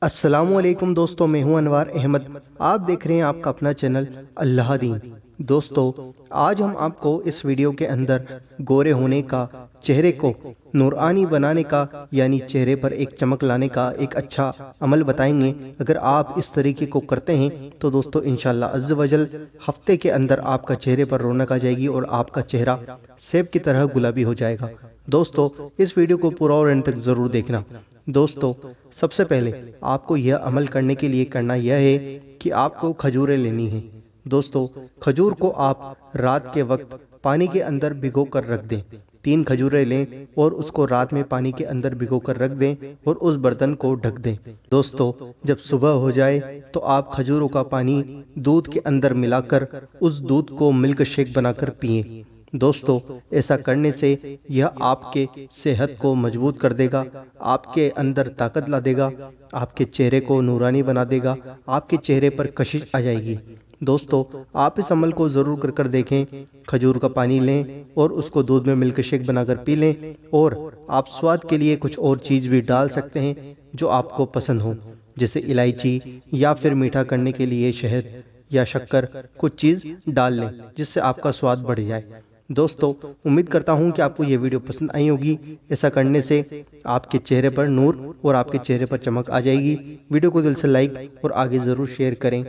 अस्सलामुअलैकुम दोस्तों, मैं हूं अनवार अहमद। आप देख रहे हैं आपका अपना चैनल अल्लाह दीन। दोस्तों, आज हम आपको इस वीडियो के अंदर गोरे होने का, चेहरे को नूरानी बनाने का, यानी चेहरे पर एक चमक लाने का एक अच्छा अमल बताएंगे। अगर आप इस तरीके को करते हैं तो दोस्तों इंशाल्लाह अज़्ज़ वजल हफ्ते के अंदर आपका चेहरे पर रौनक आ जाएगी और आपका चेहरा सेब की तरह गुलाबी हो जाएगा। दोस्तों, इस वीडियो को पूरा और एंड तक जरूर देखना। दोस्तों, सबसे पहले आपको यह अमल करने के लिए करना यह है कि आपको खजूरें लेनी है। दोस्तों, खजूर को आप रात के वक्त पानी के अंदर भिगो कर रख दें। 3 खजूरें लें और उसको रात में पानी के अंदर भिगो कर रख दें और उस बर्तन को ढक दें। दोस्तों, जब सुबह हो जाए तो आप खजूरों का पानी दूध के अंदर मिलाकर उस दूध को मिल्क शेक बनाकर पिएं। दोस्तों, ऐसा करने से यह आपके सेहत को मजबूत कर देगा, आपके अंदर ताकत ला देगा, आपके चेहरे को नूरानी बना देगा, आपके चेहरे पर कशिश आ जाएगी। दोस्तों, आप इस अमल को ज़रूर कर देखें। खजूर का पानी लें और उसको दूध में मिल्क शेक बनाकर पी लें। और आप स्वाद के लिए कुछ और चीज़ भी डाल सकते हैं जो आपको पसंद हो, जैसे इलायची, या फिर मीठा करने के लिए शहद या शक्कर कुछ चीज़ डाल लें जिससे आपका स्वाद बढ़ जाए। दोस्तों, उम्मीद करता हूं कि आपको ये वीडियो पसंद आई होगी। ऐसा करने से आपके चेहरे पर नूर और आपके चेहरे पर चमक आ जाएगी। वीडियो को दिल से लाइक और आगे ज़रूर शेयर करें।